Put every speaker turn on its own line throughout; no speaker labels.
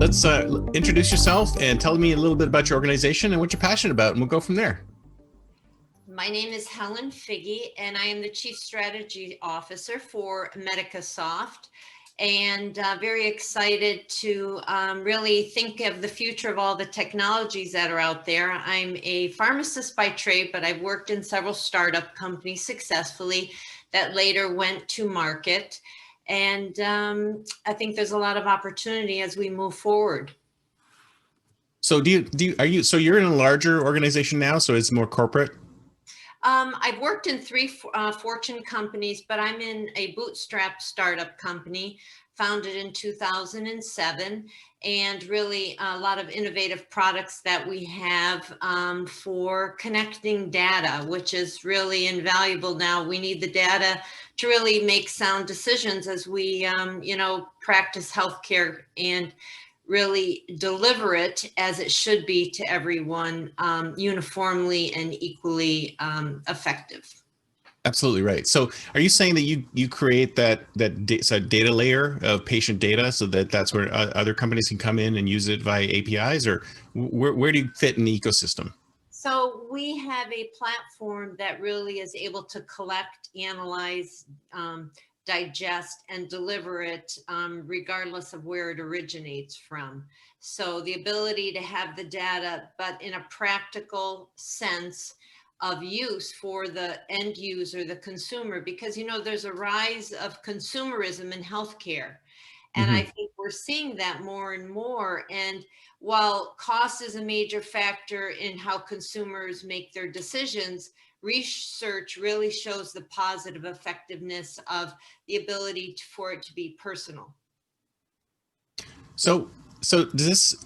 let's introduce yourself and tell me a little bit about your organization and what you're passionate about, and we'll go from there.
My name is Helen Figge, and I am the Chief Strategy Officer for MedicaSoft, and very excited to really think of the future of all the technologies that are out there. I'm a pharmacist by trade, but I've worked in several startup companies successfully that later went to market. And I think there's a lot of opportunity as we move forward.
So so you're in a larger organization now, so it's more corporate?
I've worked in three Fortune companies, but I'm in a bootstrap startup company founded in 2007, and really a lot of innovative products that we have for connecting data, which is really invaluable now. We need the data to really make sound decisions as we, practice healthcare and really deliver it as it should be to everyone uniformly and equally effective.
Absolutely right. So are you saying that you create that data layer of patient data so that that's where other companies can come in and use it via APIs, or where do you fit in the ecosystem?
So we have a platform that really is able to collect, analyze, digest, and deliver it regardless of where it originates from. So the ability to have the data, but in a practical sense of use for the end user, the consumer, because there's a rise of consumerism in healthcare. And I think we're seeing that more and more. And while cost is a major factor in how consumers make their decisions, research really shows the positive effectiveness of the ability for it to be personal.
So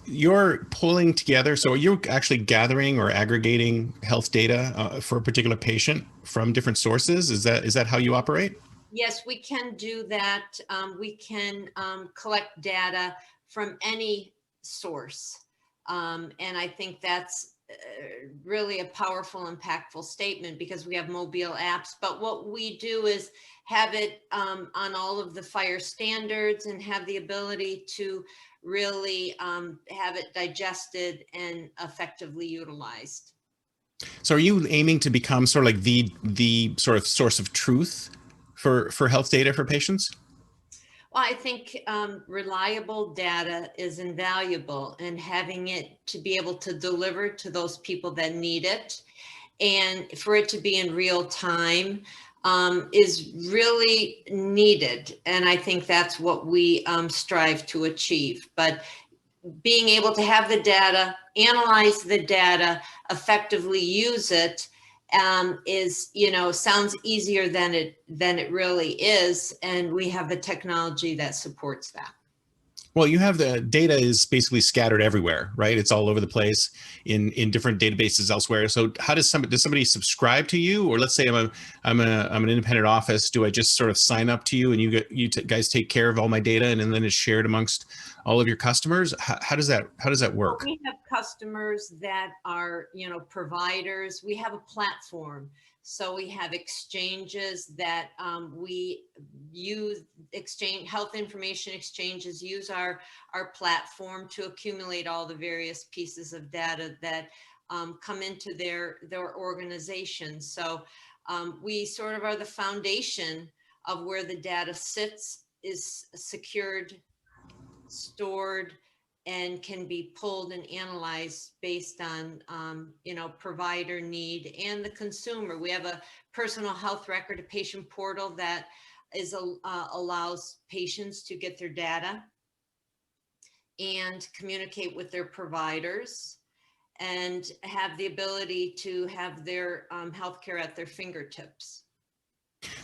you're pulling together, so you're actually gathering or aggregating health data for a particular patient from different sources? Is that how you operate?
Yes, we can do that. We can collect data from any source. And I think that's really a powerful, impactful statement, because we have mobile apps. But what we do is have it on all of the FHIR standards and have the ability to really have it digested and effectively utilized.
So are you aiming to become sort of like the sort of source of truth for health data for patients?
Well, I think reliable data is invaluable, and having it to be able to deliver to those people that need it, and for it to be in real time is really needed. And I think that's what we strive to achieve. But being able to have the data, analyze the data, effectively use it is, sounds easier than it really is. And we have the technology that supports that.
Well, you have the data is basically scattered everywhere, right? It's all over the place in different databases elsewhere. So how does somebody subscribe to you? Or let's say I'm an independent office. Do I just sort of sign up to you and you guys take care of all my data and then it's shared amongst all of your customers? How does that work?
Well, we have customers that are, providers. We have a platform. So we have exchanges that we use, health information exchanges use our platform to accumulate all the various pieces of data that come into their organization. So we sort of are the foundation of where the data sits, is secured, stored, and can be pulled and analyzed based on, provider need and the consumer. We have a personal health record, a patient portal that allows patients to get their data and communicate with their providers and have the ability to have their healthcare at their fingertips.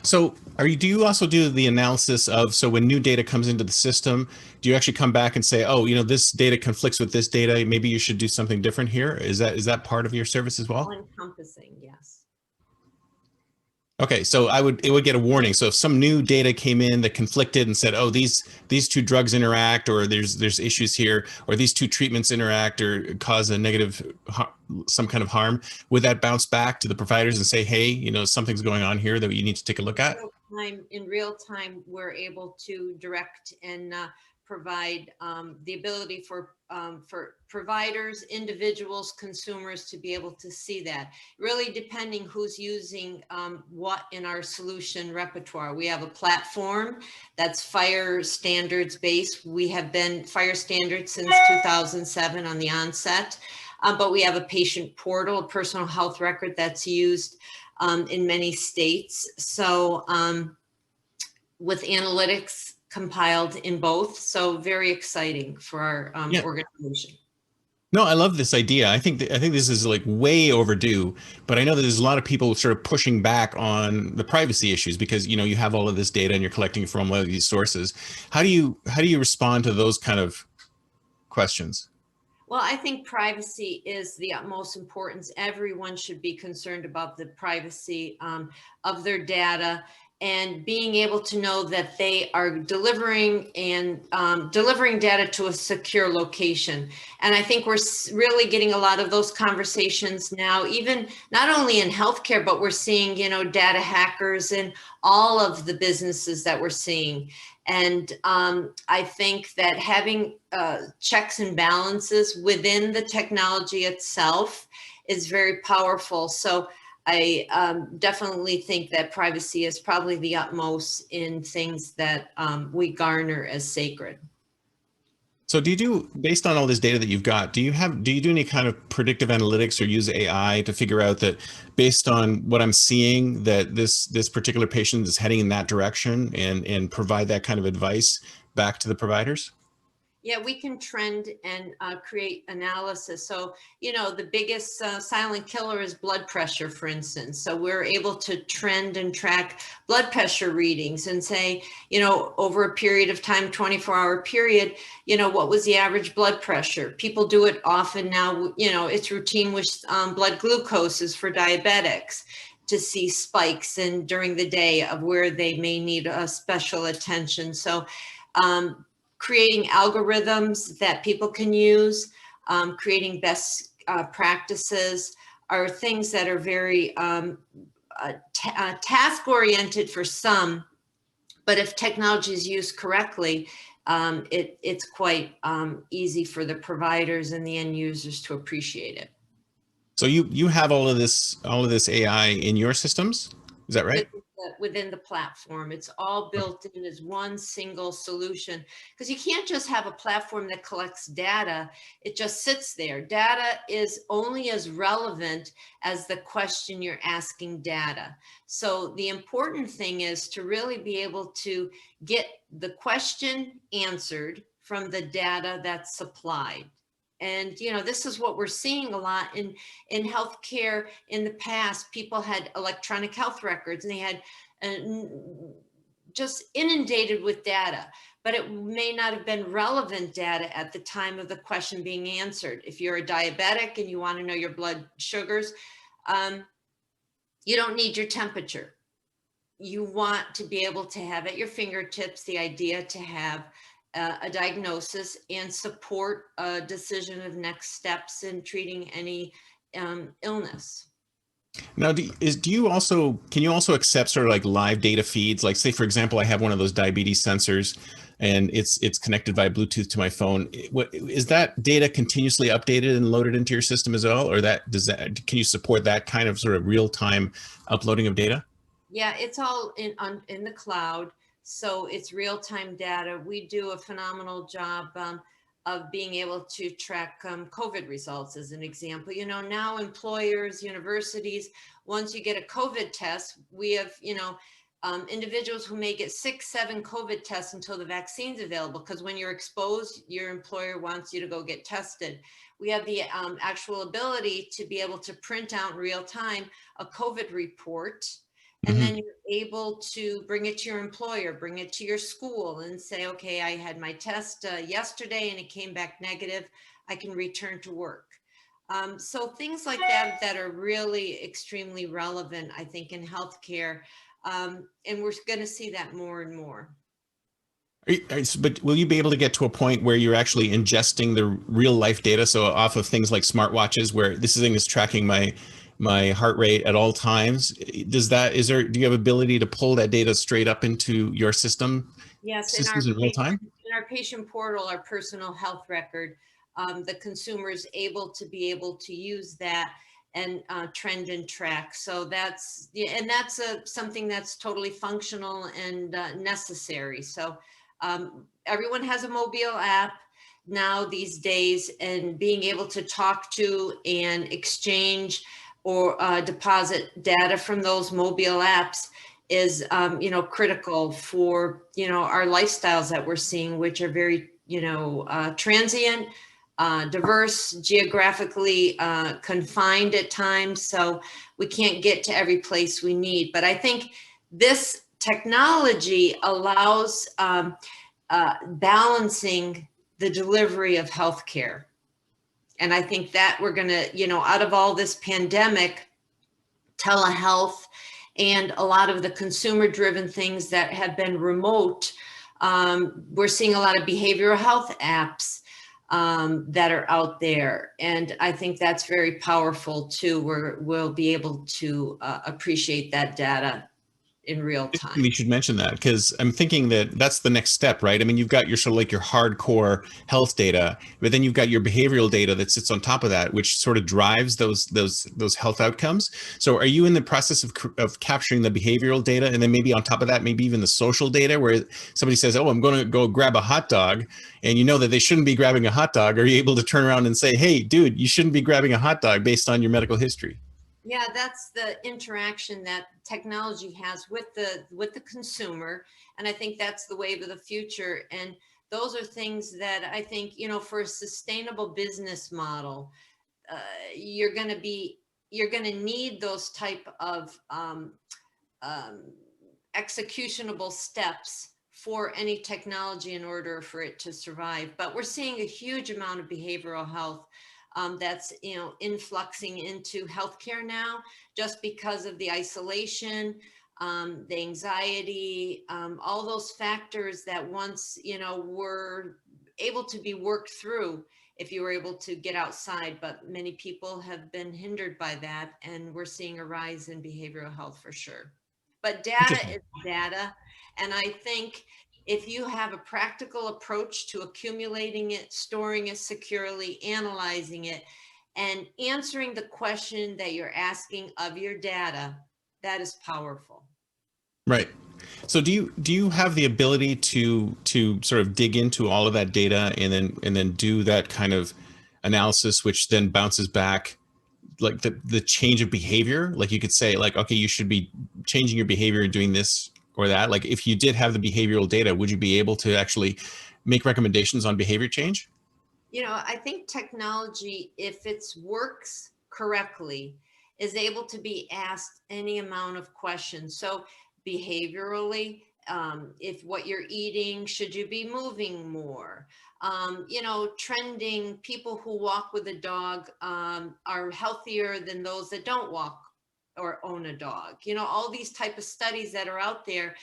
So do you also do the analysis of, so when new data comes into the system, do you actually come back and say, oh, this data conflicts with this data, maybe you should do something different here? Is that part of your service as well?
All encompassing, yes.
Okay, so it would get a warning. So if some new data came in that conflicted and said, oh, these two drugs interact, or there's issues here, or these two treatments interact or cause a negative, some kind of harm, would that bounce back to the providers and say, hey, something's going on here that you need to take a look at?
In real time, we're able to direct and provide the ability for providers, individuals, consumers to be able to see that, really depending who's using what in our solution repertoire. We have a platform that's fire standards based. We have been fire standards since 2007 on the onset, but we have a patient portal, a personal health record that's used in many states. So with analytics compiled in both. So very exciting for our organization.
No, I love this idea. I think this is like way overdue, but I know that there's a lot of people sort of pushing back on the privacy issues because, you know, you have all of this data and you're collecting from all of these sources. How do you respond to those kind of questions?
Well, I think privacy is the utmost importance. Everyone should be concerned about the privacy of their data, and being able to know that they are delivering data to a secure location. And I think we're really getting a lot of those conversations now, even not only in healthcare, but we're seeing, you know, data hackers in all of the businesses that we're seeing. And I think that having checks and balances within the technology itself is very powerful. So I definitely think that privacy is probably the utmost in things that we garner as sacred.
So do you do, based on all this data that you've got, do you do any kind of predictive analytics or use AI to figure out that based on what I'm seeing that this particular patient is heading in that direction and provide that kind of advice back to the providers?
Yeah, we can trend and create analysis. So, you know, the biggest silent killer is blood pressure, for instance. So we're able to trend and track blood pressure readings and say, you know, over a period of time, 24-hour period, you know, what was the average blood pressure? People do it often now, you know, it's routine with blood glucoses for diabetics to see spikes and during the day of where they may need special attention. So, creating algorithms that people can use, creating best practices are things that are very task-oriented for some, but if technology is used correctly, it's quite easy for the providers and the end users to appreciate it.
So you have all of this AI in your systems, is that right?
Within the platform, it's all built in as one single solution, because you can't just have a platform that collects data. It just sits there. Data is only as relevant as the question you're asking data. So the important thing is to really be able to get the question answered from the data that's supplied. And, you know, this is what we're seeing a lot in healthcare. In the past, people had electronic health records and they had just inundated with data, but it may not have been relevant data at the time of the question being answered. If you're a diabetic and you want to know your blood sugars, you don't need your temperature. You want to be able to have at your fingertips the idea to have a diagnosis and support a decision of next steps in treating any illness.
Now, can you also accept sort of like live data feeds? Like, say, for example, I have one of those diabetes sensors and it's connected via Bluetooth to my phone. Is that data continuously updated and loaded into your system as well? Or can you support that kind of sort of real-time uploading of data?
Yeah, it's all in the cloud. So it's real-time data. We do a phenomenal job of being able to track COVID results as an example. You know, now employers, universities, once you get a COVID test, we have, you know, individuals who may get 6, 7 COVID tests until the vaccine's available, because when you're exposed, your employer wants you to go get tested. We have the actual ability to be able to print out in real time a COVID report. And then you're able to bring it to your employer, bring it to your school and say, okay, I had my test yesterday and it came back negative. I can return to work. So things like that are really extremely relevant, I think, in healthcare. And we're going to see that more and more.
But will you be able to get to a point where you're actually ingesting the real life data? So off of things like smartwatches, where this thing is tracking my heart rate at all times. Do you have ability to pull that data straight up into your system?
Yes,
systems in real time?
in our patient portal, our personal health record, the consumer is able to use that and trend and track. So that's, yeah, and that's something that's totally functional and necessary. So everyone has a mobile app now these days, and being able to talk to and exchange or deposit data from those mobile apps is, critical for, our lifestyles that we're seeing, which are very, transient, diverse, geographically confined at times. So we can't get to every place we need. But I think this technology allows balancing the delivery of healthcare. And I think that we're going to, out of all this pandemic, telehealth and a lot of the consumer driven things that have been remote, we're seeing a lot of behavioral health apps that are out there. And I think that's very powerful too, where we'll be able to appreciate that data in real time.
We should mention that because I'm thinking that that's the next step, right? I mean, you've got your sort of like your hardcore health data, but then you've got your behavioral data that sits on top of that, which sort of drives those health outcomes. So are you in the process of capturing the behavioral data, and then maybe on top of that, maybe even the social data, where somebody says, oh, I'm going to go grab a hot dog, and you know that they shouldn't be grabbing a hot dog? Are you able to turn around and say, hey, dude, you shouldn't be grabbing a hot dog based on your medical history?
Yeah, that's the interaction that technology has with the consumer. And I think that's the wave of the future. And those are things that I think, for a sustainable business model, you're going to need those type of executionable steps for any technology in order for it to survive. But we're seeing a huge amount of behavioral health that's influxing into healthcare now, just because of the isolation, the anxiety, all those factors that once were able to be worked through if you were able to get outside, but many people have been hindered by that, and we're seeing a rise in behavioral health for sure. But data is data, and I think if you have a practical approach to accumulating it, storing it securely, analyzing it, and answering the question that you're asking of your data, that is powerful.
Right. So do you have the ability to sort of dig into all of that data and then do that kind of analysis, which then bounces back like the change of behavior? Like you could say like, okay, you should be changing your behavior and doing this or that. Like if you did have the behavioral data, would you be able to actually make recommendations on behavior change?
I think technology, if it works correctly, is able to be asked any amount of questions. So behaviorally, if what you're eating, should you be moving more? Trending, people who walk with a dog are healthier than those that don't walk or own a dog. All these type of studies that are out there,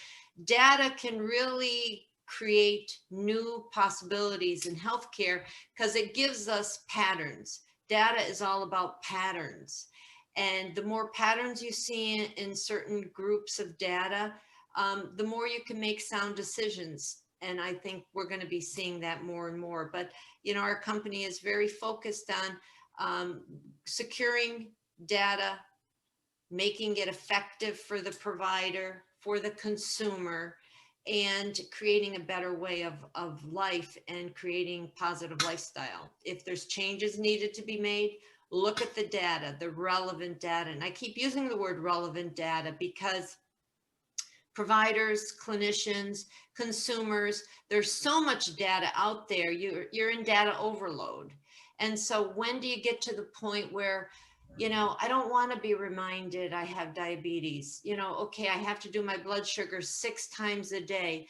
data can really create new possibilities in healthcare because it gives us patterns. Data is all about patterns. And the more patterns you see in certain groups of data, the more you can make sound decisions. And I think we're going to be seeing that more and more. But, our company is very focused on securing data, making it effective for the provider, for the consumer, and creating a better way of life and creating positive lifestyle. If there's changes needed to be made, look at the data, the relevant data. And I keep using the word relevant data because providers, clinicians, consumers, there's so much data out there. You're in data overload. And so when do you get to the point where, I don't want to be reminded I have diabetes, okay, I have to do my blood sugar 6 times a day.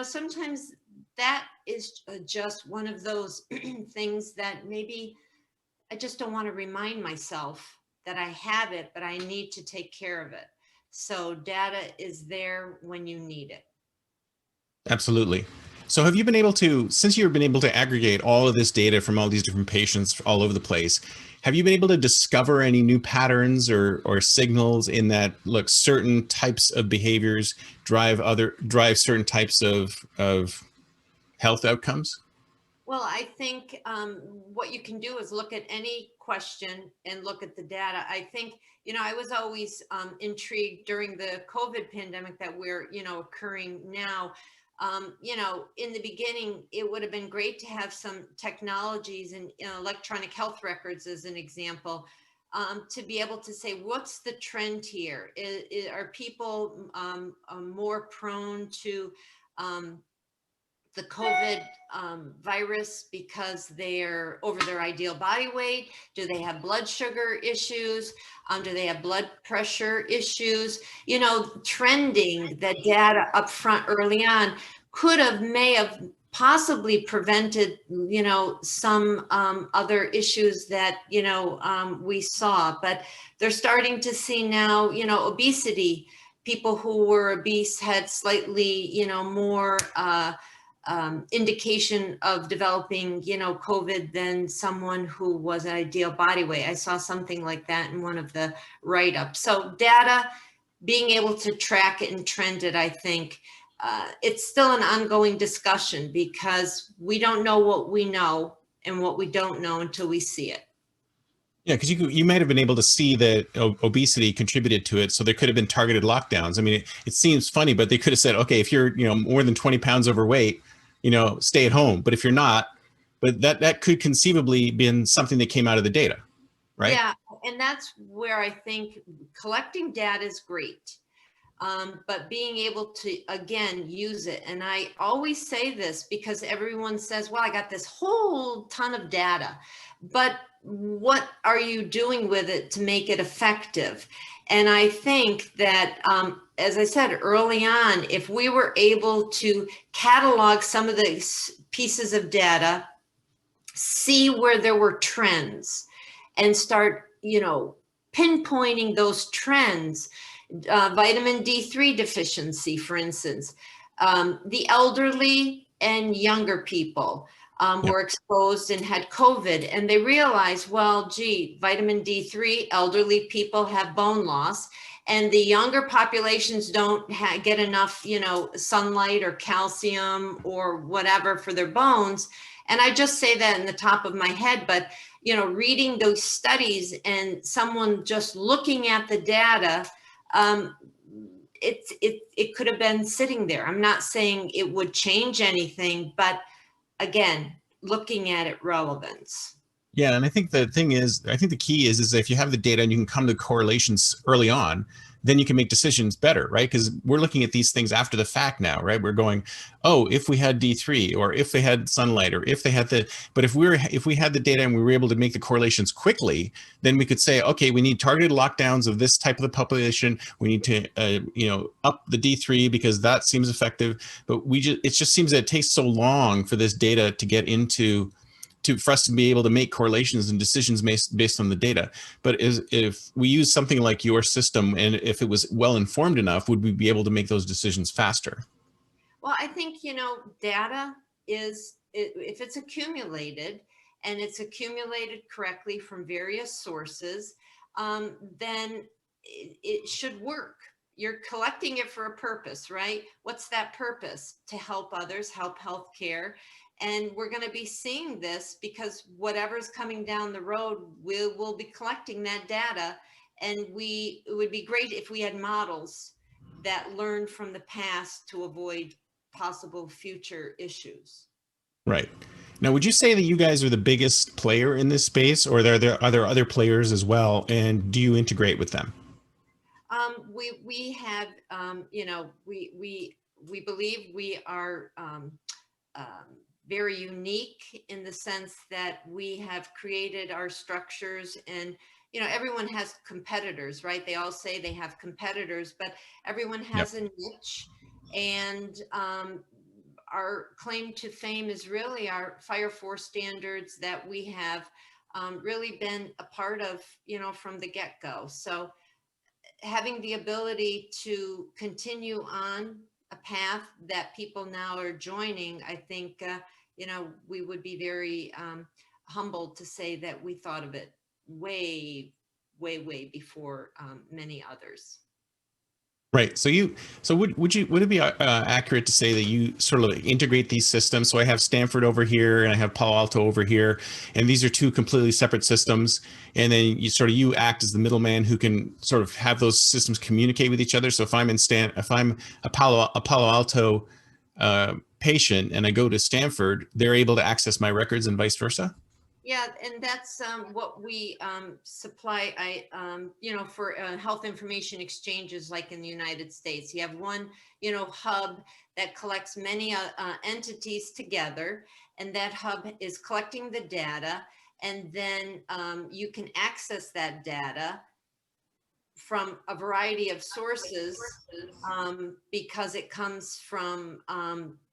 Sometimes that is just one of those things that maybe I just don't want to remind myself that I have it, but I need to take care of it. So data is there when you need it.
Absolutely. So have you been able to, since you've been able to aggregate all of this data from all these different patients all over the place, have you been able to discover any new patterns or signals in that, look, certain types of behaviors drive certain types of health outcomes?
Well, I think what you can do is look at any question and look at the data. I think, I was always intrigued during the COVID pandemic that we're, occurring now. In the beginning, it would have been great to have some technologies and electronic health records as an example, to be able to say, what's the trend here? Are people more prone to the COVID virus because they're over their ideal body weight? Do they have blood sugar issues? Do they have blood pressure issues? Trending the data up front early on may have possibly prevented, some other issues that, we saw. But they're starting to see now, obesity. People who were obese had slightly, more indication of developing, COVID than someone who was an ideal body weight. I saw something like that in one of the write-ups. So data, being able to track it and trend it, I think it's still an ongoing discussion, because we don't know what we know and what we don't know until we see it.
Yeah, because you might have been able to see that obesity contributed to it, so there could have been targeted lockdowns. I mean, it seems funny, but they could have said, okay, if you're more than 20 pounds overweight, stay at home. But if you're not, but that could conceivably been something that came out of the data, right?
Yeah, and that's where I think collecting data is great. But being able to, again, use it. And I always say this because everyone says, well, I got this whole ton of data, but what are you doing with it to make it effective? And I think that, as I said early on, if we were able to catalog some of the pieces of data, see where there were trends, and start, pinpointing those trends, vitamin D3 deficiency, for instance, the elderly and younger people were exposed and had COVID, and they realized, well, gee, vitamin D3, elderly people have bone loss, and the younger populations don't get enough, sunlight or calcium or whatever for their bones. And I just say that in the top of my head, but reading those studies and someone just looking at the data, it could have been sitting there. I'm not saying it would change anything, but again, looking at it, relevance.
Yeah, and I think the key is if you have the data and you can come to correlations early on, then you can make decisions better, right? Because we're looking at these things after the fact now, right? We're going, oh, if we had D3, or if they had sunlight, or if they had but if we had the data and we were able to make the correlations quickly, then we could say, okay, we need targeted lockdowns of this type of the population. We need to, up the D3 because that seems effective. But it just seems that it takes so long for this data to get into for us to be able to make correlations and decisions based on the data. But if we use something like your system, and if it was well informed enough, would we be able to make those decisions faster?
Well, I think, data is, if it's accumulated and it's accumulated correctly from various sources, then it should work. You're collecting it for a purpose, right? What's that purpose? To help others, help healthcare. And we're going to be seeing this because whatever's coming down the road, we'll be collecting that data. And it would be great if we had models that learned from the past to avoid possible future issues.
Right. Now, would you say that you guys are the biggest player in this space, or are there other players as well? And do you integrate with them?
We have, we believe we are very unique in the sense that we have created our structures, and everyone has competitors, right? They all say they have competitors, but everyone has a niche. And our claim to fame is really our Fire 4 standards that we have really been a part of, from the get-go. So having the ability to continue on a path that people now are joining, I think, we would be very humbled to say that we thought of it way, way, way before many others.
Right. So would it be accurate to say that you sort of integrate these systems? So I have Stanford over here and I have Palo Alto over here, and these are two completely separate systems. And then you act as the middleman who can sort of have those systems communicate with each other. So if I'm a Palo Alto patient and I go to Stanford, they're able to access my records and vice versa.
Yeah, and that's what we supply. For health information exchanges, like in the United States, you have one, hub that collects many entities together, and that hub is collecting the data, and then you can access that data from a variety of sources because it comes from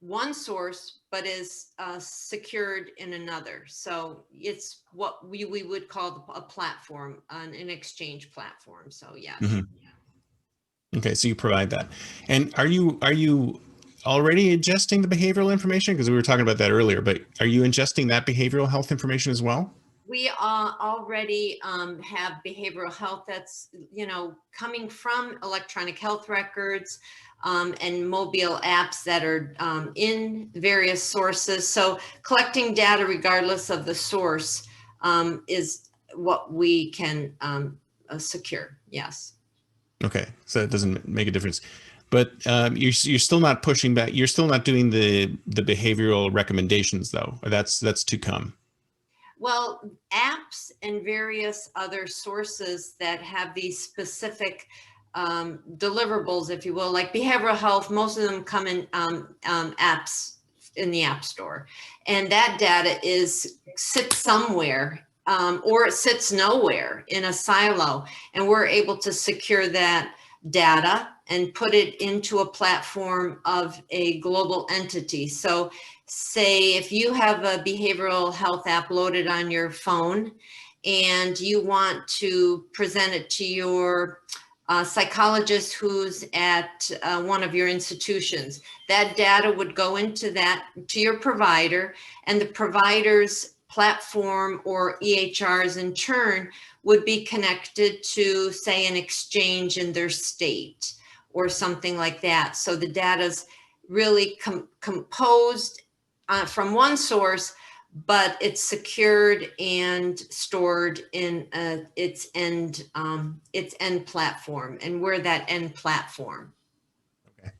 one source, but is secured in another. So it's what we would call a platform, an exchange platform. So yes.
Mhm. Okay, so you provide that. And are you already ingesting the behavioral information? Because we were talking about that earlier, but are you ingesting that behavioral health information as well?
We already have behavioral health that's, coming from electronic health records and mobile apps that are in various sources. So collecting data regardless of the source is what we can secure. Yes.
Okay, so it doesn't make a difference. But you're still not pushing back. You're still not doing the behavioral recommendations, though. That's to come.
Well, apps and various other sources that have these specific deliverables, if you will, like behavioral health, most of them come in apps in the App Store. And that data sits somewhere or it sits nowhere in a silo. And we're able to secure that data and put it into a platform of a global entity. So say if you have a behavioral health app loaded on your phone and you want to present it to your psychologist who's at one of your institutions, that data would go into to your provider, and the provider's platform or EHRs in turn would be connected to, say, an exchange in their state or something like that. So the data's really composed from one source, but it's secured and stored in its end platform, and we're that end platform.
Okay.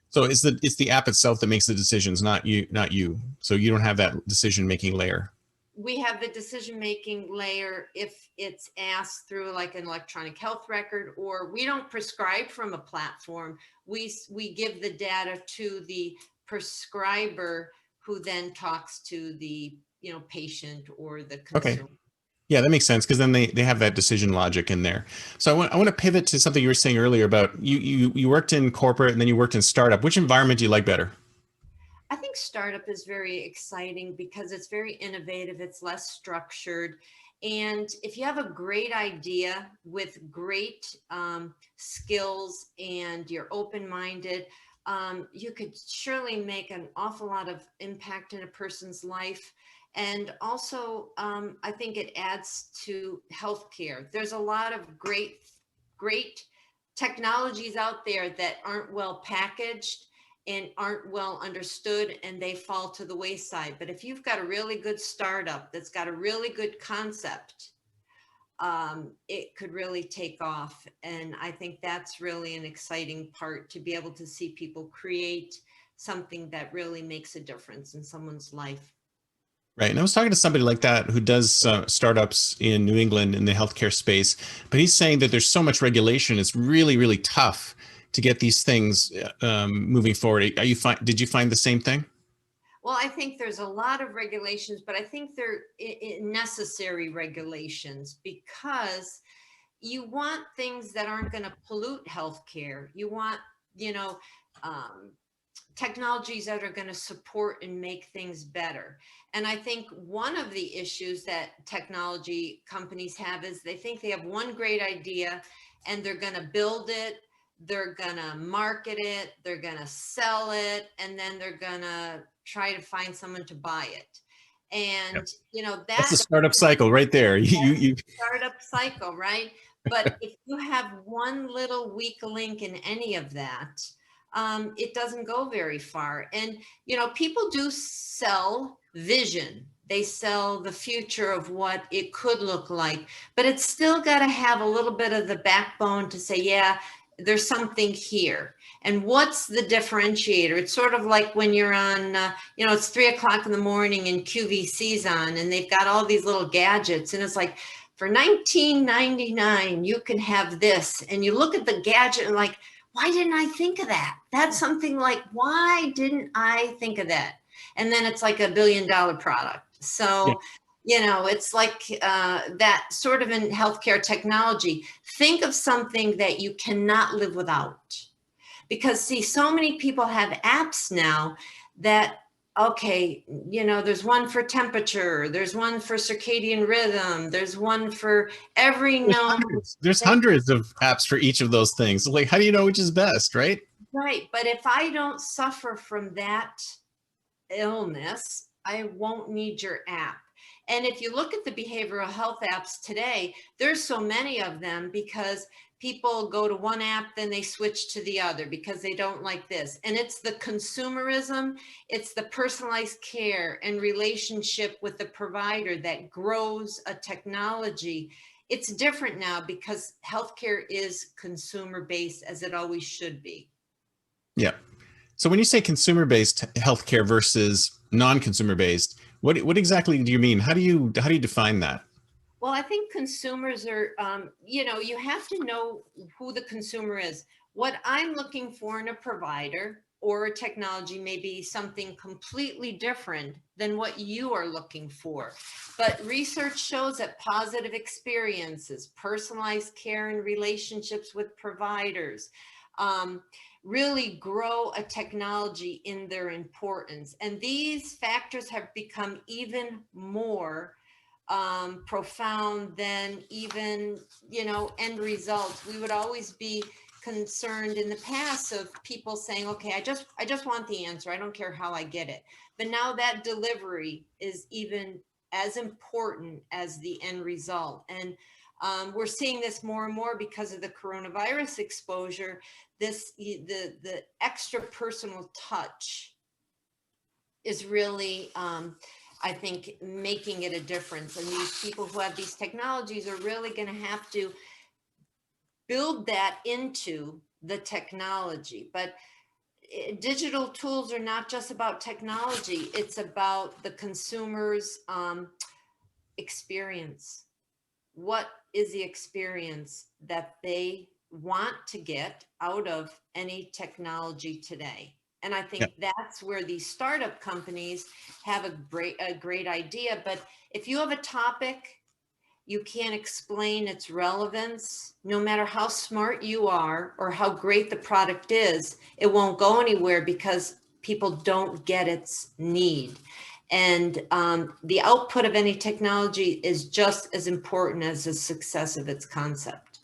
So it's the app itself that makes the decisions, not you. So you don't have that decision-making layer.
We have the decision-making layer if it's asked through like an electronic health record, or we don't prescribe from a platform. We give the data to the prescriber, who then talks to the patient or the
Okay.
consumer.
Yeah, that makes sense because then they have that decision logic in there. So I want to pivot to something you were saying earlier about you worked in corporate and then you worked in startup. Which environment do you like better?
I think startup is very exciting because it's very innovative, it's less structured. And if you have a great idea with great skills and you're open-minded, you could surely make an awful lot of impact in a person's life. And also, I think it adds to healthcare. There's a lot of great technologies out there that aren't well packaged and aren't well understood, and they fall to the wayside. But if you've got a really good startup that's got a really good concept, it could really take off. And I think that's really an exciting part, to be able to see people create something that really makes a difference in someone's life.
Right. And I was talking to somebody like that who does startups in New England in the healthcare space, but he's saying that there's so much regulation. It's really, really tough to get these things moving forward. Did you find the same thing?
Well, I think there's a lot of regulations, but I think they're necessary regulations, because you want things that aren't going to pollute healthcare. You want, you know, um, technologies that are going to support and make things better. And I think one of the issues that technology companies have is they think they have one great idea and they're going to build it, they're going to market it, they're going to sell it, and then they're going to try to find someone to buy it.
Yep.
And,
That's the
that
startup cycle right there. You
startup cycle, right? But if you have one little weak link in any of that, it doesn't go very far. And, you know, people do sell vision. They sell the future of what it could look like, but it's still got to have a little bit of the backbone to say, yeah, there's something here. And what's the differentiator? It's sort of like when you're on, you know, it's 3 o'clock in the morning and QVC's on and they've got all these little gadgets. And it's like, for $19.99, you can have this. And you look at the gadget and like, why didn't I think of that? That's something like, why didn't I think of that? And then it's like $1 billion product. So, you know, it's like that sort of in healthcare technology. Think of something that you cannot live without. Because see, so many people have apps now that, okay, you know, there's one for temperature, there's one for circadian rhythm, there's one for every known.
There's hundreds of apps for each of those things. Like, how do you know which is best, right?
Right, but if I don't suffer from that illness, I won't need your app. And if you look at the behavioral health apps today, there's so many of them because people go to one app, then they switch to the other because they don't like this. And it's the consumerism, it's the personalized care and relationship with the provider that grows a technology. It's different now because healthcare is consumer-based as it always should be.
Yeah. So when you say consumer-based healthcare versus non-consumer-based, what exactly do you mean? How do you define that?
Well, I think consumers are, you know, you have to know who the consumer is. What I'm looking for in a provider or a technology may be something completely different than what you are looking for. But research shows that positive experiences, personalized care and relationships with providers, really grow a technology in their importance. And these factors have become even more profound than even, you know, end results. We would always be concerned in the past of people saying, okay, I just want the answer. I don't care how I get it. But now that delivery is even as important as the end result. And we're seeing this more and more because of the coronavirus exposure. The extra personal touch is really, I think, making it a difference. And these people who have these technologies are really going to have to build that into the technology. But digital tools are not just about technology. It's about the consumer's experience. What is the experience that they want to get out of any technology today? And I think that's where these startup companies have a great idea. But if you have a topic, you can't explain its relevance, no matter how smart you are or how great the product is, it won't go anywhere because people don't get its need. And the output of any technology is just as important as the success of its concept.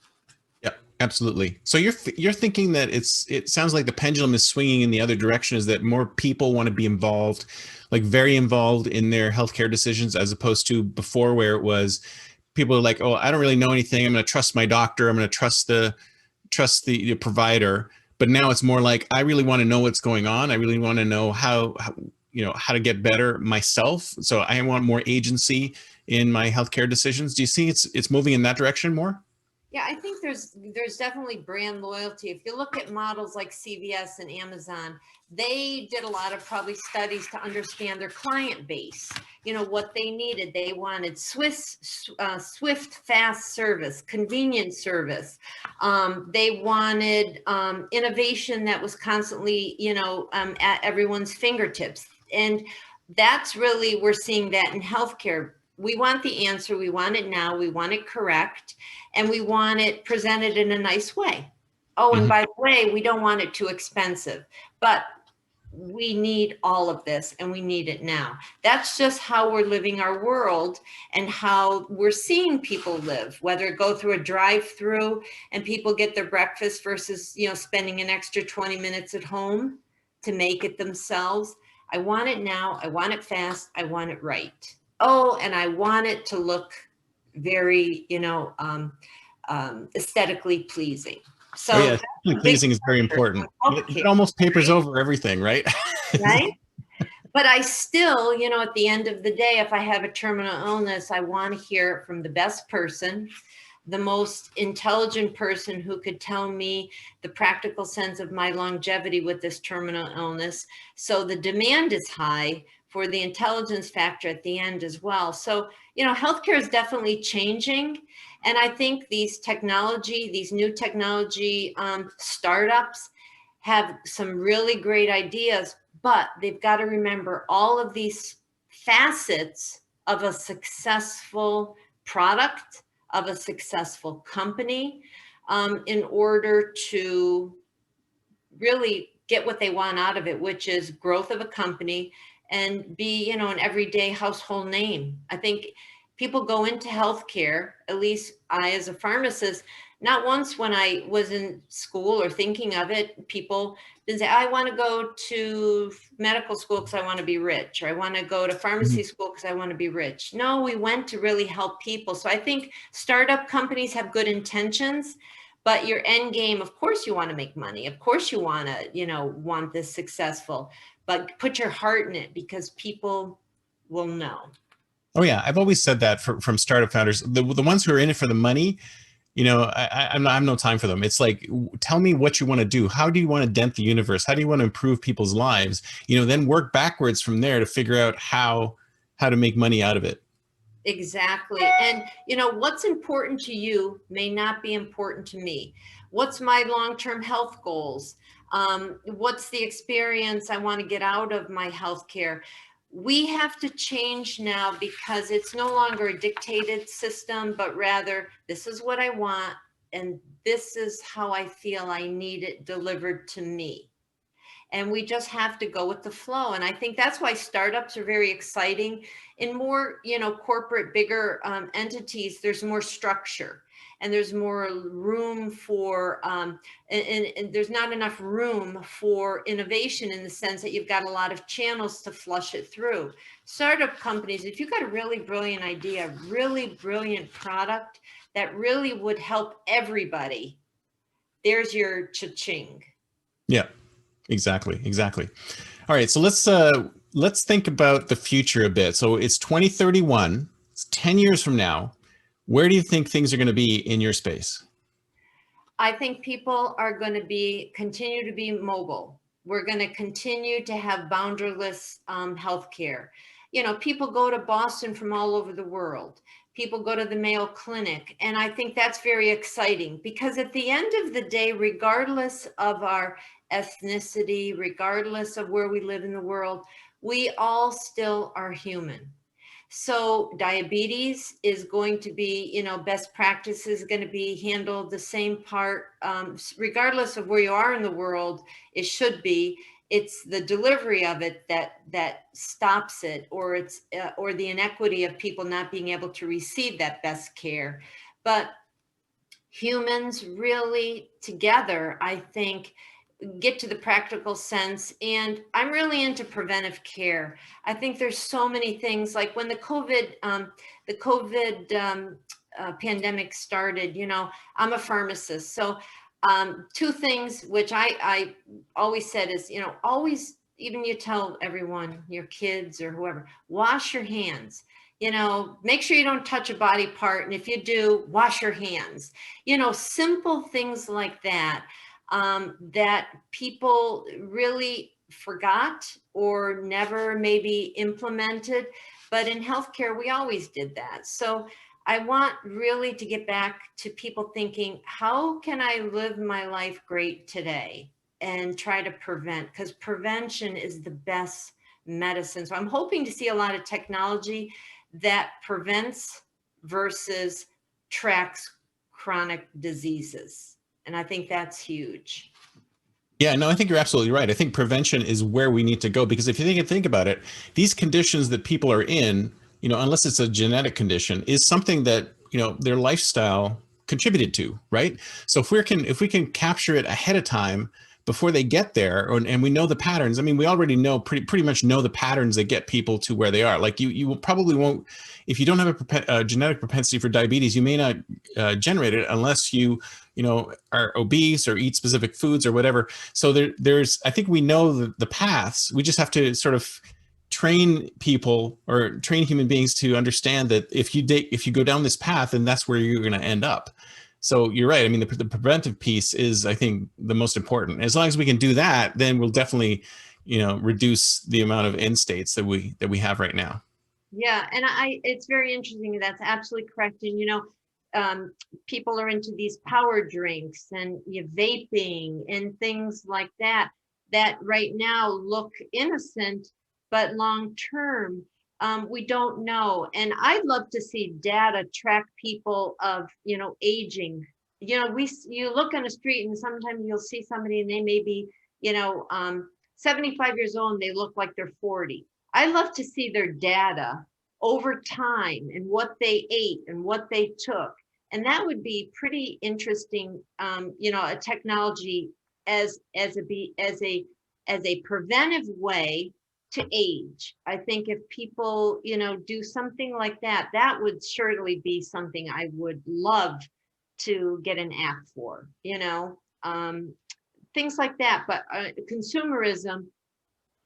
Yeah, absolutely. So you're thinking that it sounds like the pendulum is swinging in the other direction, is that more people want to be involved, like very involved in their healthcare decisions, as opposed to before where it was people are like, oh, I don't really know anything. I'm going to trust my doctor. I'm going to trust the provider. But now it's more like, I really want to know what's going on. I really want to know how how to get better myself. So I want more agency in my healthcare decisions. Do you see it's moving in that direction more?
Yeah, I think there's definitely brand loyalty. If you look at models like CVS and Amazon, they did a lot of probably studies to understand their client base, you know, what they needed. They wanted swift, fast service, convenient service. They wanted innovation that was constantly, you know, at everyone's fingertips. And that's really, we're seeing that in healthcare. We want the answer. We want it now. We want it correct. And we want it presented in a nice way. Oh, and by the way, we don't want it too expensive, but we need all of this and we need it now. That's just how we're living our world and how we're seeing people live, whether it go through a drive-through and people get their breakfast versus, you know, spending an extra 20 minutes at home to make it themselves. I want it now. I want it fast. I want it right. Oh, and I want it to look very, you know, aesthetically pleasing. So
Oh yeah,
that's a
aesthetically
big
pleasing is very
factor
important.
of
It
healthcare,
almost papers
right?
over everything, right?
Right? But I still, you know, at the end of the day, if I have a terminal illness, I want to hear it from the best person, the most intelligent person who could tell me the practical sense of my longevity with this terminal illness. So the demand is high for the intelligence factor at the end as well. So, you know, healthcare is definitely changing. And I think these new technology startups have some really great ideas, but they've got to remember all of these facets of a successful product, of a successful company, in order to really get what they want out of it, which is growth of a company and be, you know, an everyday household name. I think people go into healthcare, at least I as a pharmacist, not once when I was in school or thinking of it, people didn't say, I want to go to medical school because I want to be rich, or I want to go to pharmacy school because I want to be rich. No, we went to really help people. So I think startup companies have good intentions, but your end game, of course you want to make money. Of course you want to, you know, want this successful, but put your heart in it because people will know.
Oh yeah, I've always said that from startup founders, the ones who are in it for the money, you know, I'm no time for them. It's like, tell me what you want to do. How do you want to dent the universe? How do you want to improve people's lives? You know, then work backwards from there to figure out how to make money out of it.
Exactly. And, you know, what's important to you may not be important to me. What's my long-term health goals? What's the experience I want to get out of my healthcare? We have to change now because it's no longer a dictated system, but rather this is what I want and this is how I feel I need it delivered to me. And we just have to go with the flow. And I think that's why startups are very exciting. In more, you know, corporate, bigger entities, there's more structure and there's more room for, and there's not enough room for innovation in the sense that you've got a lot of channels to flush it through. Startup companies, if you've got a really brilliant idea, really brilliant product that really would help everybody, there's your cha-ching.
Yeah, exactly. All right, so let's think about the future a bit. So it's 2031, it's 10 years from now. Where do you think things are going to be in your space?
I think people are going to continue to be mobile. We're going to continue to have boundaryless healthcare. You know, people go to Boston from all over the world. People go to the Mayo Clinic. And I think that's very exciting because at the end of the day, regardless of our ethnicity, regardless of where we live in the world, we all still are human. So diabetes is going to be, you know, best practice is going to be handled the same part, regardless of where you are in the world, it should be. It's the delivery of it that stops it, or it's or the inequity of people not being able to receive that best care. But humans really together, I think, get to the practical sense. And I'm really into preventive care. I think there's so many things like when the COVID pandemic started, you know, I'm a pharmacist. So two things which I always said is, you know, always, even you tell everyone, your kids or whoever, wash your hands. You know, make sure you don't touch a body part. And if you do, wash your hands. You know, simple things like that. That people really forgot or never maybe implemented. But in healthcare, we always did that. So I want really to get back to people thinking, how can I live my life great today and try to prevent? Because prevention is the best medicine. So I'm hoping to see a lot of technology that prevents versus tracks chronic diseases. And I think that's huge.
Yeah, no, I think you're absolutely right. I think prevention is where we need to go because if you think about it, these conditions that people are in, you know, unless it's a genetic condition, is something that, you know, their lifestyle contributed to, right? So if we can capture it ahead of time, before they get there, and we know the patterns. I mean, we already know pretty much know the patterns that get people to where they are. Like you probably won't, if you don't have a genetic propensity for diabetes, you may not generate it unless you are obese or eat specific foods or whatever. So there's, I think we know the paths. We just have to sort of train people or train human beings to understand that if you go down this path, then that's where you're going to end up. So you're right. I mean, the preventive piece is, I think, the most important. As long as we can do that, then we'll definitely, reduce the amount of end states that we have right now.
Yeah, and it's very interesting. That's absolutely correct. And people are into these power drinks and vaping and things like that right now look innocent, but long term, we don't know. And I'd love to see data track people of, aging. You look on the street and sometimes you'll see somebody and they may be, 75 years old and they look like they're 40. I love to see their data over time and what they ate and what they took. And that would be pretty interesting, a technology as a preventive way to age. I think if people, do something like that, that would surely be something I would love to get an app for, things like that. But consumerism,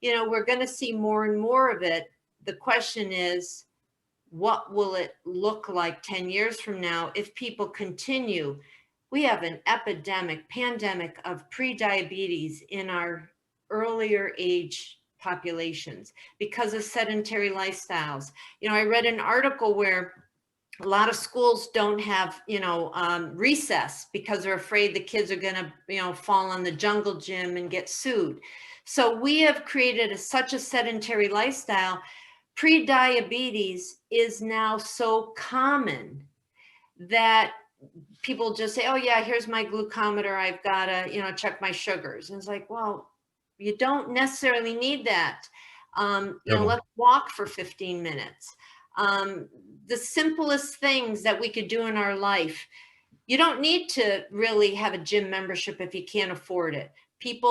we're going to see more and more of it. The question is, what will it look like 10 years from now if people continue? We have an pandemic of pre-diabetes in our earlier age populations because of sedentary lifestyles. I read an article where a lot of schools don't have, recess because they're afraid the kids are going to, fall on the jungle gym and get sued. So we have created such a sedentary lifestyle. Pre-diabetes is now so common that people just say, oh yeah, here's my glucometer. I've got to, check my sugars. And it's like, well, you don't necessarily need that. Let's walk for 15 minutes. The simplest things that we could do in our life. You don't need to really have a gym membership if you can't afford it.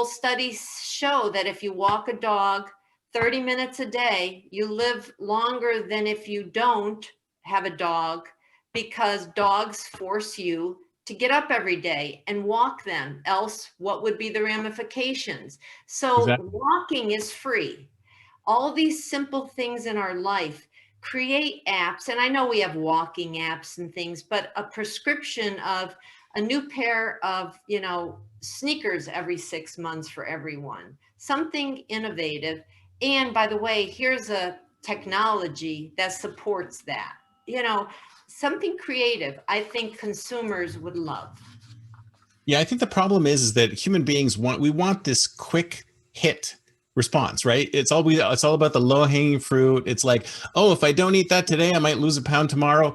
Studies show that if you walk a dog 30 minutes a day, you live longer than if you don't have a dog, because dogs force you to get up every day and walk them. Else, what would be the ramifications? So
Exactly.
walking is free. All these simple things in our life, create apps. And I know we have walking apps and things, but a prescription of a new pair of, sneakers every 6 months for everyone, something innovative. And by the way, here's a technology that supports that, something creative. I think consumers would love.
Yeah, I think the problem is that human beings want this quick hit response, right? It's all about the low hanging fruit. It's like, oh, if I don't eat that today, I might lose a pound tomorrow.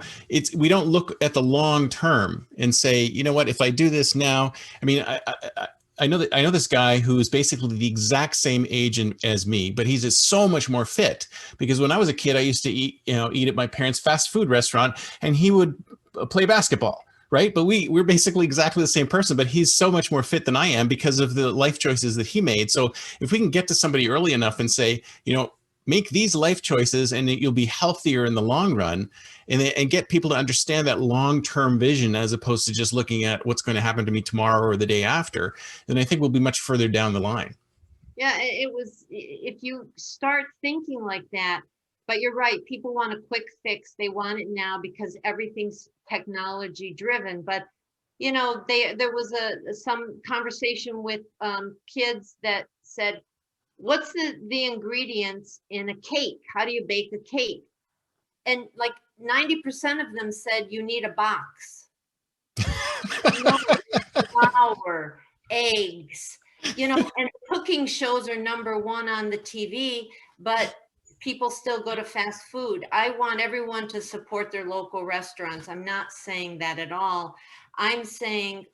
We don't look at the long term and say, you know what, if I do this now, I mean, I know this guy who's basically the exact same age as me, but he's just so much more fit, because when I was a kid, I used to eat at my parents' fast food restaurant, and he would play basketball. Right. But we're basically exactly the same person, but he's so much more fit than I am because of the life choices that he made. So if we can get to somebody early enough and say, make these life choices and you'll be healthier in the long run, and get people to understand that long-term vision as opposed to just looking at what's going to happen to me tomorrow or the day after, then I think we'll be much further down the line.
Yeah, if you start thinking like that, but you're right, people want a quick fix. They want it now because everything's technology driven. But there was some conversation with kids that said, what's the ingredients in a cake? How do you bake a cake? And like 90% of them said you need a box. Flour, eggs, and cooking shows are #1 on the TV, but people still go to fast food. I want everyone to support their local restaurants. I'm not saying that at all. I'm saying,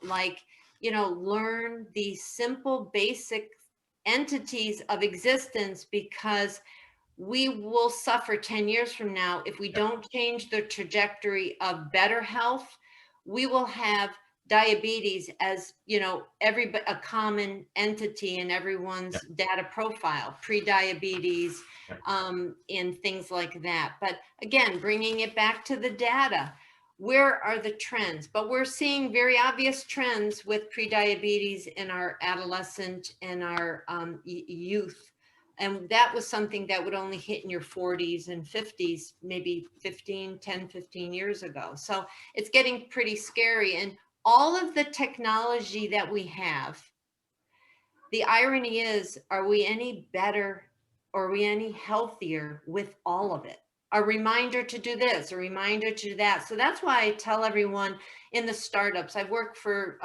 learn these simple, basic entities of existence, because we will suffer 10 years from now if we don't change the trajectory of better health. We will have diabetes as, a common entity in everyone's
Yeah.
data profile, pre-diabetes,
Yeah.
and things like that. But again, bringing it back to the data, where are the trends? But we're seeing very obvious trends with pre-diabetes in our adolescent and our youth. And that was something that would only hit in your 40s and 50s, maybe 10, 15 years ago. So it's getting pretty scary. And all of the technology that we have, the irony is, are we any better or are we any healthier with all of it? A reminder to do this, a reminder to do that. So that's why I tell everyone in the startups, I've worked for,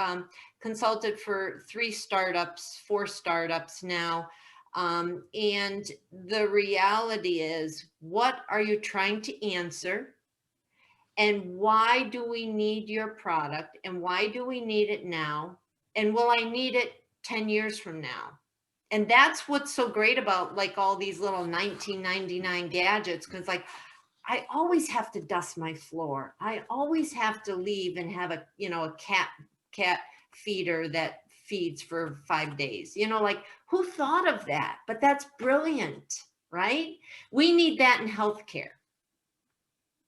consulted for 4 startups now. And the reality is, what are you trying to answer? And why do we need your product? And why do we need it now? And will I need it 10 years from now? And that's what's so great about like all these little 1999 gadgets. Cause like, I always have to dust my floor. I always have to leave and have a cat feeder that feeds for 5 days. Like who thought of that? But that's brilliant, right? We need that in healthcare.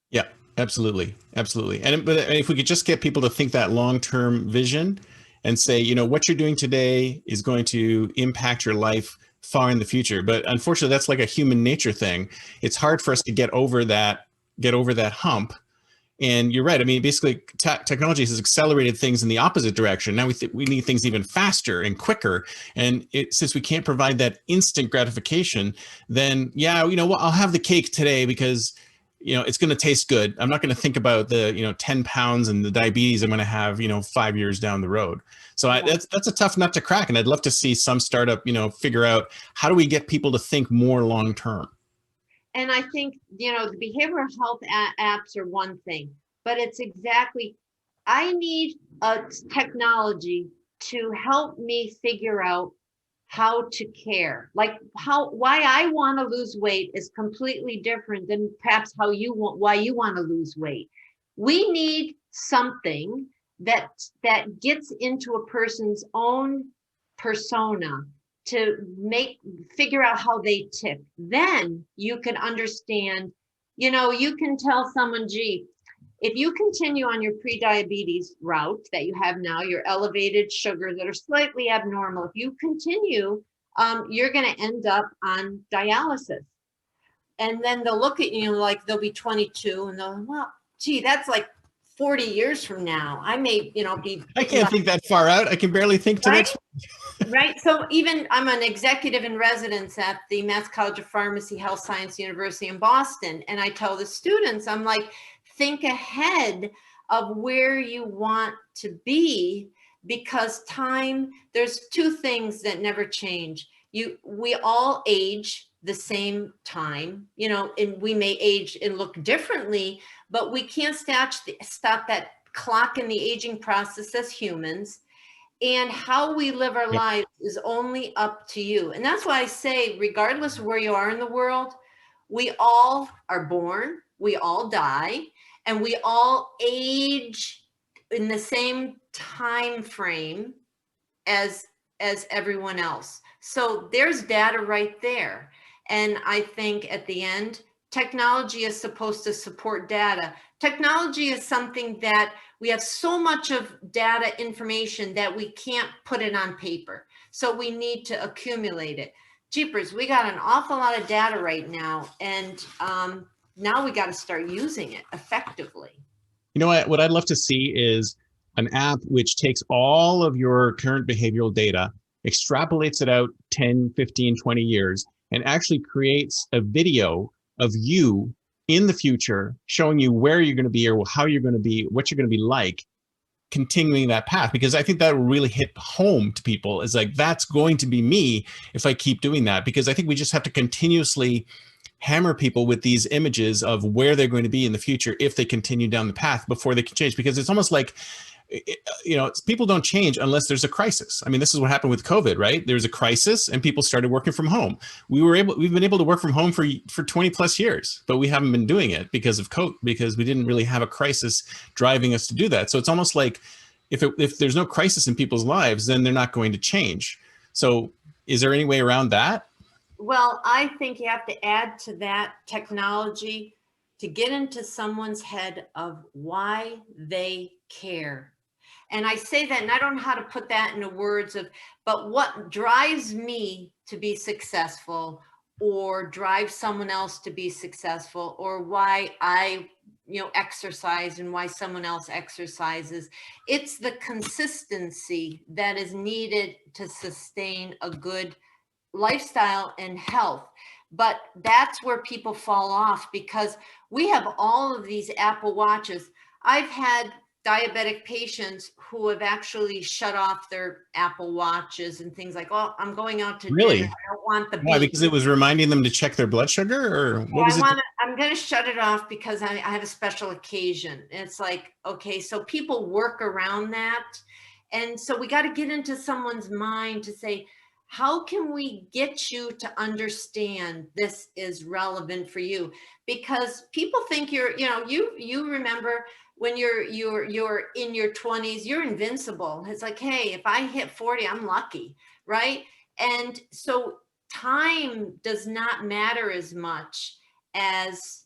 Yeah, absolutely. Absolutely. But if we could just get people to think that long-term vision and say, what you're doing today is going to impact your life far in the future. But unfortunately, that's like a human nature thing. It's hard for us to get over that hump. And you're right. I mean, basically, technology has accelerated things in the opposite direction. Now we need things even faster and quicker. And since we can't provide that instant gratification, then well, I'll have the cake today because it's going to taste good. I'm not going to think about the 10 pounds and the diabetes I'm going to have 5 years down the road. So that's a tough nut to crack. And I'd love to see some startup figure out how do we get people to think more long term.
And I think, the behavioral health apps are one thing, but it's exactly, I need a technology to help me figure out how to care. Like why I want to lose weight is completely different than perhaps why you want to lose weight. We need something that gets into a person's own persona to figure out how they tick. Then you can understand, you can tell someone, gee, if you continue on your pre-diabetes route that you have now, your elevated sugars that are slightly abnormal, if you continue, you're going to end up on dialysis. And then they'll look at you like they'll be 22 and they'll, well, gee, that's like 40 years from now. I may, be.
I can't think that far out. I can barely think to next.
Right. So even I'm an executive in residence at the Mass College of Pharmacy, Health Science University in Boston. And I tell the students, I'm like, think ahead of where you want to be, because there's 2 things that never change. We all age the same time, and we may age and look differently, but we can't stop that clock in the aging process as humans. And how we live our lives is only up to you. And that's why I say, regardless of where you are in the world, we all are born, we all die, and we all age in the same time frame as everyone else. So there's data right there. And I think at the end, technology is supposed to support data. Technology is something that we have so much of data information that we can't put it on paper. So we need to accumulate it. Jeepers, we got an awful lot of data right now. And now we got to start using it effectively.
What I'd love to see is an app which takes all of your current behavioral data, extrapolates it out 10, 15, 20 years, and actually creates a video of you in the future, showing you where you're going to be or how you're going to be, what you're going to be like, continuing that path. Because I think that will really hit home to people. It's like, that's going to be me if I keep doing that. Because I think we just have to continuously hammer people with these images of where they're going to be in the future if they continue down the path before they can change. Because it's almost like, people don't change unless there's a crisis. I mean, this is what happened with COVID, right? There's a crisis and people started working from home. We've been able to work from home for 20 plus years, but we haven't been doing it because of COVID, because we didn't really have a crisis driving us to do that. So it's almost like if there's no crisis in people's lives, then they're not going to change. So is there any way around that?
Well, I think you have to add to that technology to get into someone's head of why they care. And I say that, and I don't know how to put that into words of, but what drives me to be successful or drive someone else to be successful, or why I, exercise and why someone else exercises. It's the consistency that is needed to sustain a good lifestyle and health. But that's where people fall off, because we have all of these Apple Watches. I've had diabetic patients who have actually shut off their Apple Watches and things like, oh, I'm going out to dinner.
Really?
I don't want the beep.
Why? Because it was reminding them to check their blood sugar, or what was it?
I'm going to shut it off because I have a special occasion. And it's like, okay, so people work around that. And so we got to get into someone's mind to say, how can we get you to understand this is relevant for you? Because people think you remember when you're in your 20s, you're invincible. It's like, hey, if I hit 40, I'm lucky, right? And so time does not matter as much as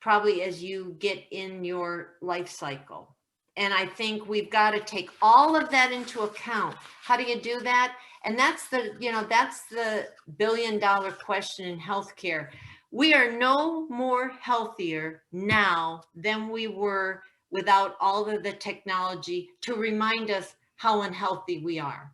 probably as you get in your life cycle. And I think we've got to take all of that into account. How do you do that? And that's the billion-dollar question in healthcare. We are no more healthier now than we were without all of the technology to remind us how unhealthy we are.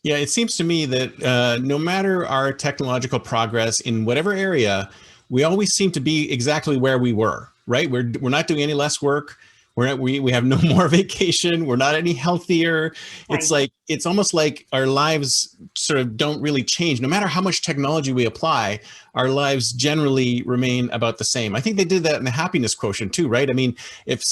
Yeah, it seems to me that no matter our technological progress in whatever area, we always seem to be exactly where we were, right? We're not doing any less work. We have no more vacation. We're not any healthier. It's
Right.
like, it's almost like our lives sort of don't really change. No matter how much technology we apply, our lives generally remain about the same. I think they did that in the happiness quotient too, right? I mean, if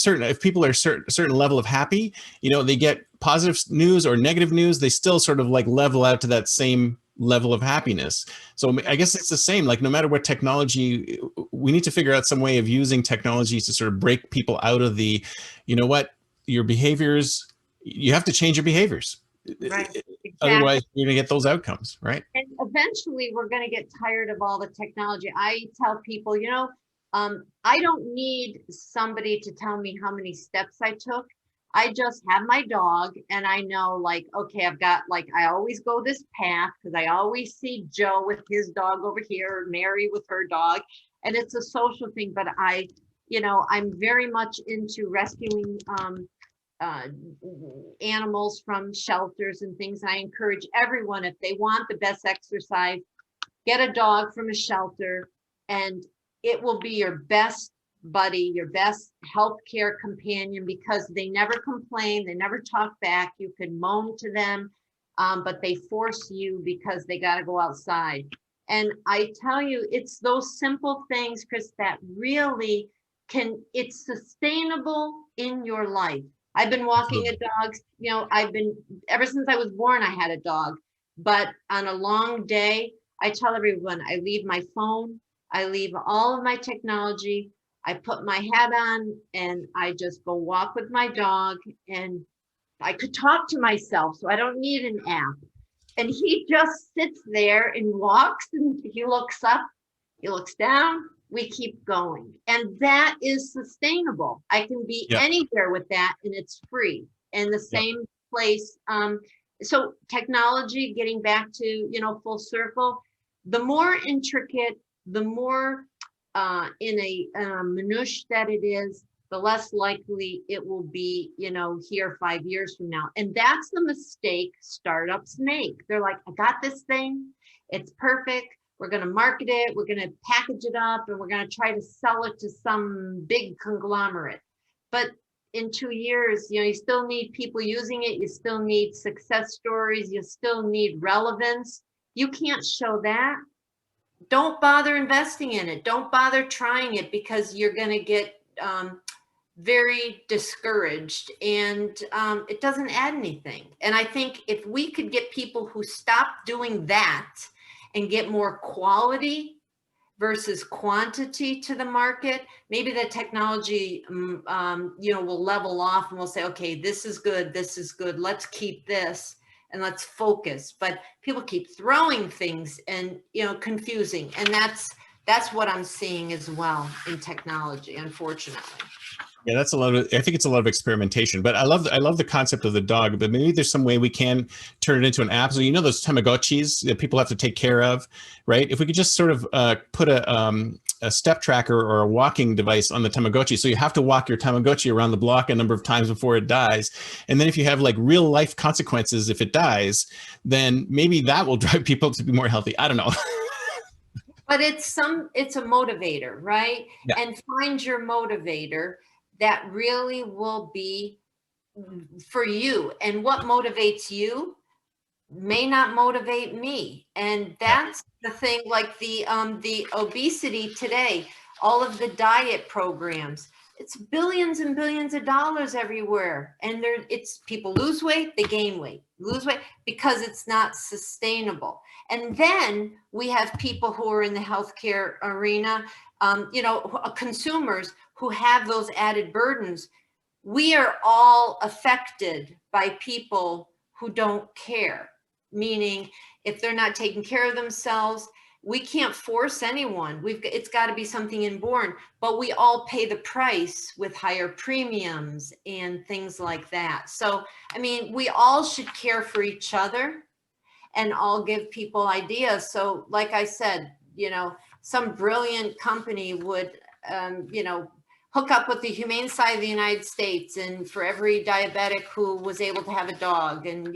people are a certain level of happy, they get positive news or negative news, they still sort of like level out to that same level of happiness. So I guess it's the same, like no matter what technology, we need to figure out some way of using technology to sort of break people out of the, your behaviors, you have to change your behaviors.
Right. Exactly.
Otherwise you're going to get those outcomes, right?
And eventually we're going to get tired of all the technology. I tell people, I don't need somebody to tell me how many steps I took. I just have my dog and I know, like, okay, I've got, like, I always go this path because I always see Joe with his dog over here, Mary with her dog, and it's a social thing. But I'm very much into rescuing animals from shelters and things. I encourage everyone, if they want the best exercise, get a dog from a shelter, and it will be your best buddy, your best healthcare companion, because they never complain, they never talk back. You can moan to them, but they force you because they got to go outside. And I tell you, it's those simple things, Chris, that really it's sustainable in your life. I've been walking a dog, ever since I was born, I had a dog. But on a long day, I tell everyone, I leave my phone, I leave all of my technology, I put my hat on, and I just go walk with my dog. And I could talk to myself, so I don't need an app. And he just sits there and walks, and he looks up, he looks down, we keep going. And that is sustainable. I can be anywhere with that, and it's free in the same place. So technology, getting back to, full circle, the more intricate, the more in a minutia that it is, the less likely it will be, here 5 years from now. And that's the mistake startups make. They're like, I got this thing, it's perfect. We're going to market it, we're going to package it up, and we're going to try to sell it to some big conglomerate. But in 2 years, you still need people using it. You still need success stories. You still need relevance. You can't show that. Don't bother investing in it. Don't bother trying it, because you're going to get very discouraged, and it doesn't add anything. And I think if we could get people who stop doing that and get more quality, versus quantity to the market, maybe the technology, will level off and we'll say, okay, this is good. Let's keep this and let's focus. But people keep throwing things and, confusing. And that's what I'm seeing as well in technology, unfortunately.
Yeah, that's a lot of, I think it's a lot of experimentation, but I love the concept of the dog, but maybe there's some way we can turn it into an app. So, those Tamagotchis that people have to take care of, right? If we could just sort of put a step tracker or a walking device on the Tamagotchi. So you have to walk your Tamagotchi around the block a number of times before it dies. And then if you have like real life consequences, if it dies, then maybe that will drive people to be more healthy. I don't know.
But it's a motivator, right?
Yeah.
And find your motivator that really will be for you. And what motivates you may not motivate me. And that's the thing, like the obesity today, all of the diet programs, it's billions and billions of dollars everywhere. And it's people lose weight, they gain weight, lose weight, because it's not sustainable. And then we have people who are in the healthcare arena, consumers who have those added burdens. We are all affected by people who don't care, meaning if they're not taking care of themselves, we can't force anyone. It's got to be something inborn, but we all pay the price with higher premiums and things like that. So, we all should care for each other and all give people ideas. So like I said, some brilliant company would, hook up with the Humane Society of the United States, and for every diabetic who was able to have a dog, and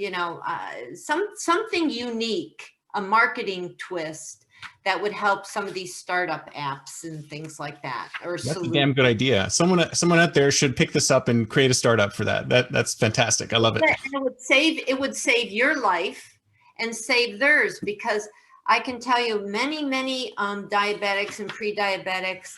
something unique, a marketing twist that would help some of these startup apps and things like that. Or
that's a damn good idea. Someone out there should pick this up and create a startup for that. That's fantastic. I love it.
It would save your life and save theirs, because I can tell you many diabetics and pre-diabetics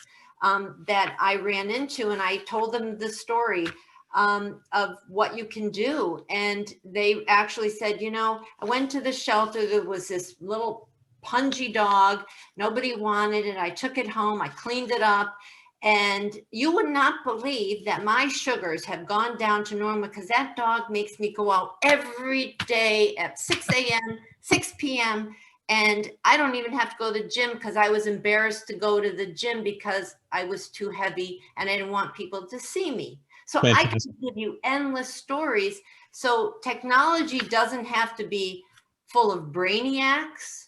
that I ran into, and I told them the story of what you can do. And they actually said, I went to the shelter, there was this little pungy dog, nobody wanted it. I took it home, I cleaned it up, and you would not believe that my sugars have gone down to normal, because that dog makes me go out every day at 6 a.m., 6 p.m., and I don't even have to go to the gym, because I was embarrassed to go to the gym because I was too heavy and I didn't want people to see me. So I can give you endless stories. So technology doesn't have to be full of brainiacs.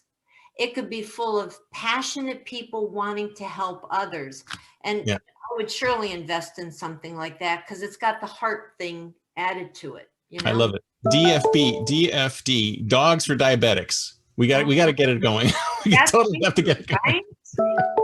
It could be full of passionate people wanting to help others. And I would surely invest in something like that, because it's got the heart thing added to it.
I love it. DFD, Dogs for Diabetics. We got to get it going. We totally have to get it going.
Right?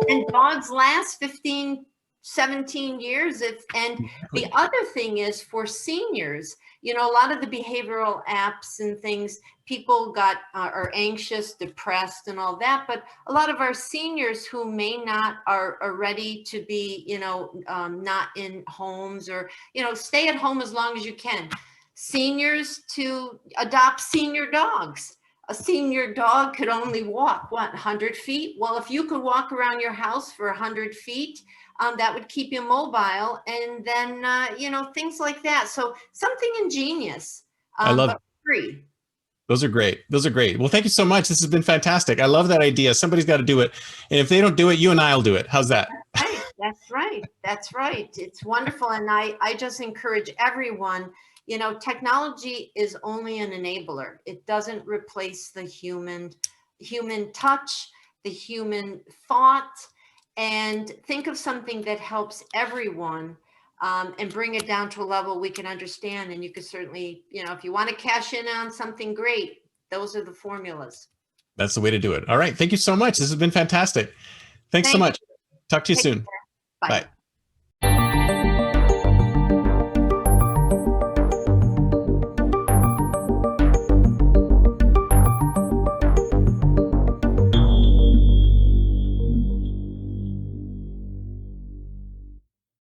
And dogs last 15, 17 years. And the other thing is, for seniors, a lot of the behavioral apps and things, people are anxious, depressed and all that. But a lot of our seniors who may not are ready to be, not in homes, or, stay at home as long as you can. Seniors to adopt senior dogs. A senior dog could only walk, 100 feet? Well, if you could walk around your house for 100 feet, that would keep you mobile. And then, things like that. So something ingenious,
I love
but free.
Those are great. Well, thank you so much. This has been fantastic. I love that idea. Somebody's got to do it. And if they don't do it, you and I will do it. How's that?
That's right. It's wonderful. And I just encourage everyone, technology is only an enabler. It doesn't replace the human touch, the human thought, and think of something that helps everyone, and bring it down to a level we can understand. And you could certainly, if you want to cash in on something great, those are the formulas.
That's the way to do it. All right. Thank you so much. This has been fantastic. Thanks so much. Talk to you soon.
Bye.